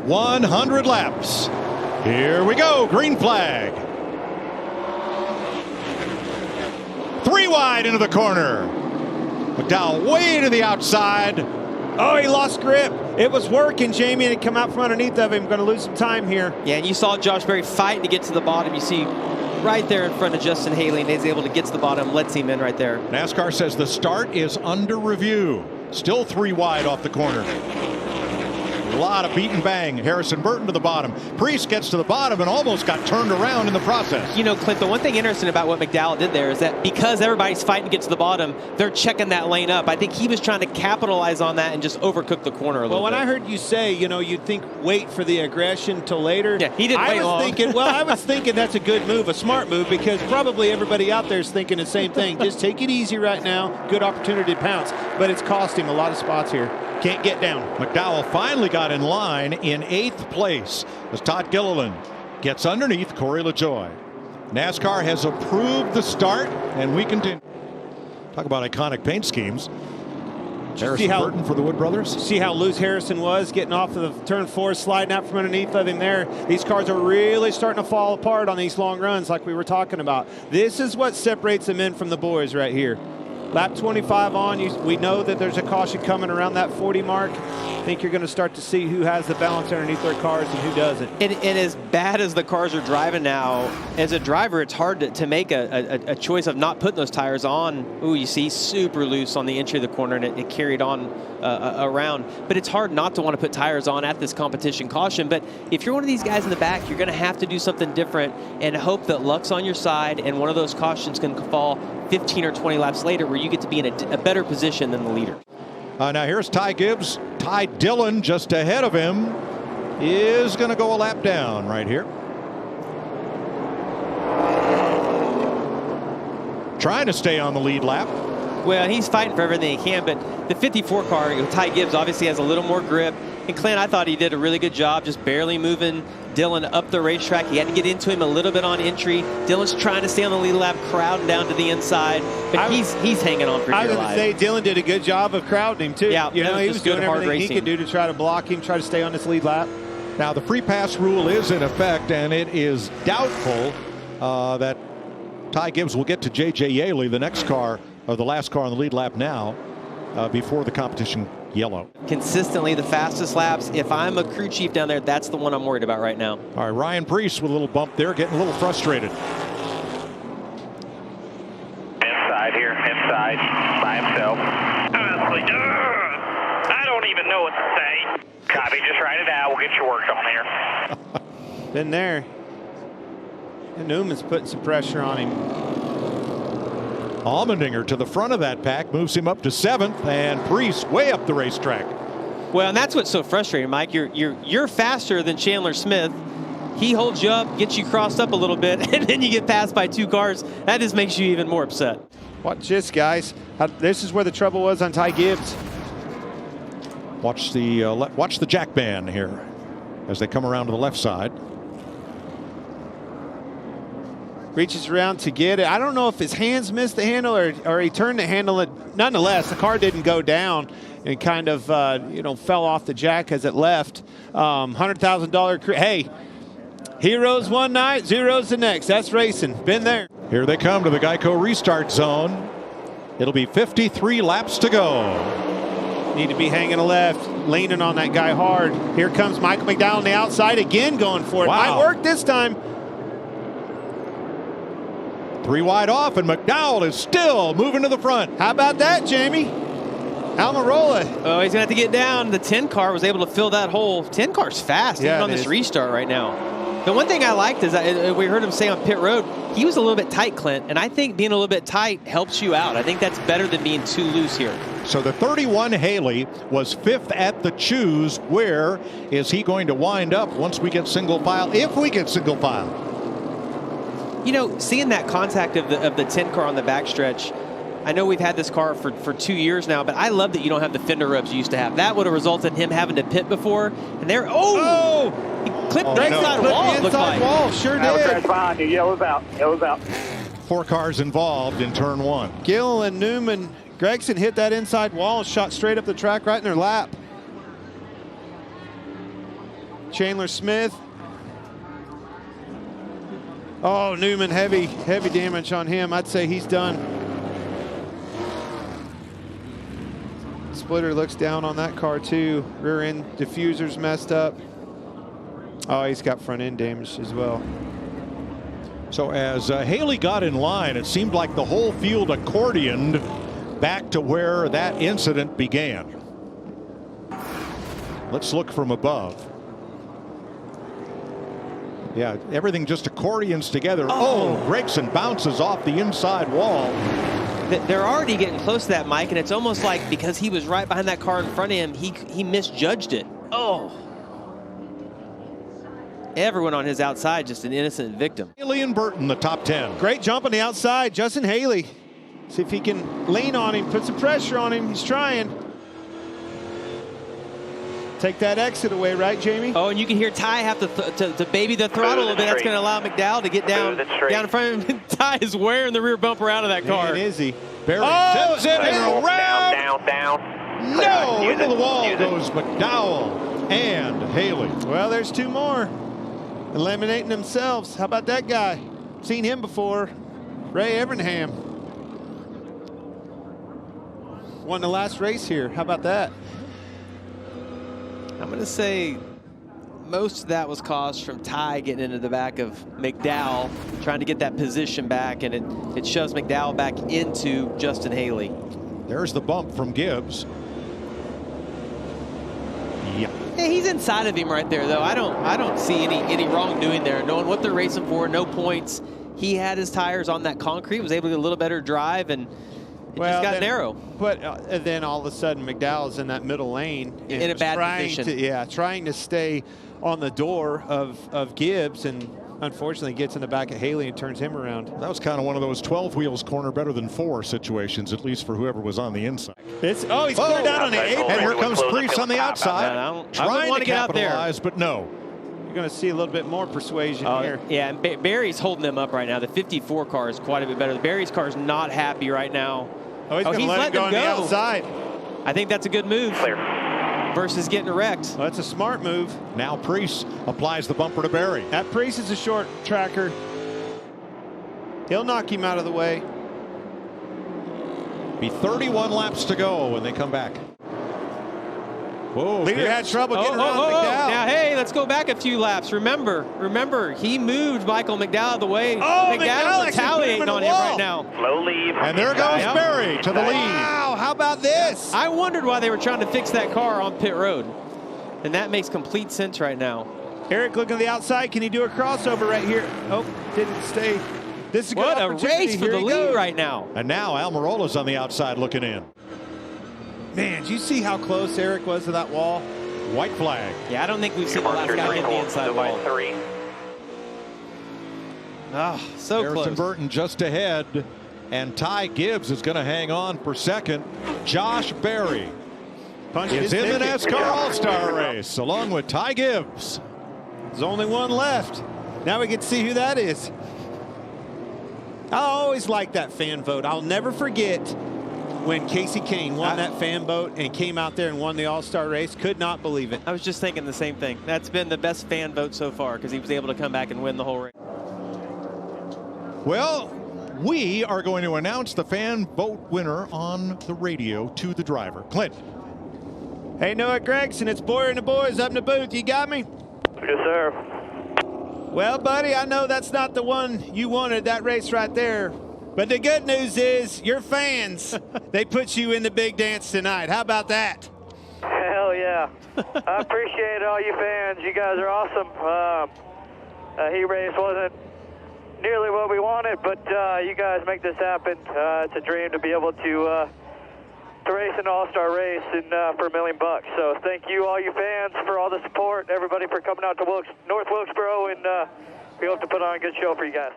100 laps. Here we go. Green flag. 3 wide into the corner. McDowell way to the outside. Oh, he lost grip. It was working, Jamie, and it come out from underneath of him. Going to lose some time here. Yeah, and you saw Josh Berry fighting to get to the bottom. You see right there in front of Justin Haley, and he's able to get to the bottom, lets him in right there. NASCAR says the start is under review. Still 3 wide off the corner. A lot of beat and bang. Harrison Burton to the bottom. Preece gets to the bottom and almost got turned around in the process. You know, Clint, the one thing interesting about what McDowell did there is that because everybody's fighting to get to the bottom, they're checking that lane up. I think he was trying to capitalize on that and just overcook the corner a little bit. Well, when I heard you say, you know, you'd think wait for the aggression till later. Yeah, he didn't wait long. I was thinking that's a good move, a smart move, because probably everybody out there is thinking the same thing. Just take it easy right now. Good opportunity to pounce. But it's cost him a lot of spots here. Can't get down. McDowell finally got in line in 8th place as Ty Dillon gets underneath Corey LaJoie. NASCAR has approved the start, and we continue. Talk about iconic paint schemes. Harrison Burton for the Wood Brothers. See how loose Harrison was getting off of the turn 4, sliding out from underneath of him there. These cars are really starting to fall apart on these long runs like we were talking about. This is what separates the men from the boys right here. Lap 25 on, we know that there's a caution coming around that 40 mark. I think you're going to start to see who has the balance underneath their cars and who doesn't. And as bad as the cars are driving now, as a driver, it's hard to make a choice of not putting those tires on. Ooh, you see super loose on the entry of the corner, and it carried on around. But it's hard not to want to put tires on at this competition caution. But if you're one of these guys in the back, you're going to have to do something different and hope that luck's on your side and one of those cautions can fall 15 or 20 laps later where you get to be in a better position than the leader. Now here's Ty Gibbs. Ty Dillon just ahead of him is going to go a lap down right here. Trying to stay on the lead lap. Well, he's fighting for everything he can, but the 54 car, Ty Gibbs, obviously has a little more grip. And Clint, I thought he did a really good job just barely moving Dillon up the racetrack. He had to get into him a little bit on entry. Dillon's trying to stay on the lead lap, crowding down to the inside, but he's hanging on for dear life. I was going to say Dillon did a good job of crowding him too. Yeah, you know, he was doing everything racing he could do to try to block him, try to stay on this lead lap. Now the free pass rule is in effect, and it is doubtful that Ty Gibbs will get to J.J. Yaley, the next car, or the last car on the lead lap now, before the competition yellow. Consistently the fastest laps. If I'm a crew chief down there, that's the one I'm worried about right now. All right, Ryan Preece with a little bump there, getting a little frustrated. Inside here, inside, by himself. I don't even know what to say. Copy, just write it out. We'll get your work on here. Been there. And Newman's putting some pressure on him. Allmendinger to the front of that pack moves him up to 7th, and Preece way up the racetrack. Well, and that's what's so frustrating, Mike. You're faster than Chandler Smith. He holds you up, gets you crossed up a little bit, and then you get passed by 2 cars. That just makes you even more upset. Watch this, guys. This is where the trouble was on Ty Gibbs. Watch the jack band here as they come around to the left side. Reaches around to get it. I don't know if his hands missed the handle or he turned the handle. Nonetheless, the car didn't go down and kind of fell off the jack as it left. $100,000. Hey, heroes one night, zeros the next. That's racing. Been there. Here they come to the Geico restart zone. It'll be 53 laps to go. Need to be hanging a left, leaning on that guy hard. Here comes Michael McDowell on the outside again, going for it. Wow. Might work this time. 3 wide off, and McDowell is still moving to the front. How about that, Jamie? Almirola. Oh, he's going to have to get down. The 10 car was able to fill that hole. 10 car's fast, even on this restart right now. The one thing I liked is that we heard him say on pit road, he was a little bit tight, Clint, and I think being a little bit tight helps you out. I think that's better than being too loose here. So the 31 Haley was 5th at the choose. Where is he going to wind up once we get single file, if we get single file? You know, seeing that contact of the 10 car on the backstretch, I know we've had this car for 2 years now, but I love that you don't have the fender rubs you used to have. That would have resulted in him having to pit before, and there, he clipped the inside wall. The inside wall, sure did. Behind you. Yellow's out. Yellow's out. 4 cars involved in turn 1. Gill and Newman, Gragson hit that inside wall and shot straight up the track right in their lap. Chandler Smith. Oh, Newman, heavy damage on him. I'd say he's done. Splitter looks down on that car too. Rear end diffuser's messed up. Oh, he's got front end damage as well. So as Haley got in line, it seemed like the whole field accordioned back to where that incident began. Let's look from above. Yeah, everything just accordions together. Oh, Gragson bounces off the inside wall. They're already getting close to that, Mike, and it's almost like because he was right behind that car in front of him, he misjudged it. Oh. Everyone on his outside, just an innocent victim. Haley and Burton, the top 10. Great jump on the outside. Justin Haley. See if he can lean on him, put some pressure on him. He's trying. Take that exit away, right, Jamie? Oh, and you can hear Ty have to baby the throttle a little bit. That's going to allow McDowell to get down in front of him. Ty is wearing the rear bumper out of that car. Man, is he? Barry zips in and around. Down. No, into the wall goes McDowell and Haley. Well, there's two more. Eliminating themselves. How about that guy? Seen him before. Ray Evernham. Won the last race here. How about that? I'm going to say most of that was caused from Ty getting into the back of McDowell, trying to get that position back, and it shoves McDowell back into Justin Haley. There's the bump from Gibbs. Yeah. Hey, he's inside of him right there, though. I don't see any wrongdoing there. Knowing what they're racing for, no points. He had his tires on that concrete, was able to get a little better drive, and it just got narrow. But then all of a sudden, McDowell's in that middle lane. In a bad position. Trying to stay on the door of Gibbs, and unfortunately gets in the back of Haley and turns him around. That was kind of one of those 12 wheels corner better than 4 situations, at least for whoever was on the inside. He's cleared out on the apron. And here comes Preece on the outside. I want to get out there. But no. You're going to see a little bit more persuasion here. Yeah, and Barry's holding them up right now. The 54 car is quite a bit better. The Barry's car is not happy right now. Oh, he's going to let him go on the outside. I think that's a good move. Clear. Versus getting wrecked. Well, that's a smart move. Now Preece applies the bumper to Barry. That Preece is a short tracker. He'll knock him out of the way. Be 31 laps to go when they come back. Whoa, Leader had trouble getting around McDowell. Now, hey, let's go back a few laps. Remember, he moved Micahel McDowell out of the way. Oh, McDowell's retaliating on him right now. Low lead. And there goes Barry to the lead. Wow, how about this? I wondered why they were trying to fix that car on pit road. And that makes complete sense right now. Eric looking to the outside. Can he do a crossover right here? Oh, didn't stay. This is a good What a opportunity. race for the lead right now. And now Almirola's on the outside looking in. Man, did you see how close Eric was to that wall? White flag. Yeah, I don't think we've seen the last guy hit the inside wall. 3. Oh, so Harrison close. Burton just ahead. And Ty Gibbs is going to hang on for second. Josh Berry is in the NASCAR All-Star race along with Ty Gibbs. There's only one left. Now we get to see who that is. I always like that fan vote. I'll never forget when Casey Kane won that fan vote and came out there and won the All-Star race. Could not believe it. I was just thinking the same thing. That's been the best fan vote so far because he was able to come back and win the whole race. Well, we are going to announce the fan vote winner on the radio to the driver. Clint. Hey, Noah Gragson, it's Boyer and the boys up in the booth. You got me? Yes, sir. Well, buddy, I know that's not the one you wanted, that race right there. But the good news is your fans, they put you in the big dance tonight. How about that? Hell yeah. I appreciate all you fans. You guys are awesome. Heat race wasn't nearly what we wanted, but you guys make this happen. It's a dream to be able to race an all-star race and for $1 million. So thank you, all you fans, for all the support. Everybody for coming out to North Wilkesboro, and we hope to put on a good show for you guys.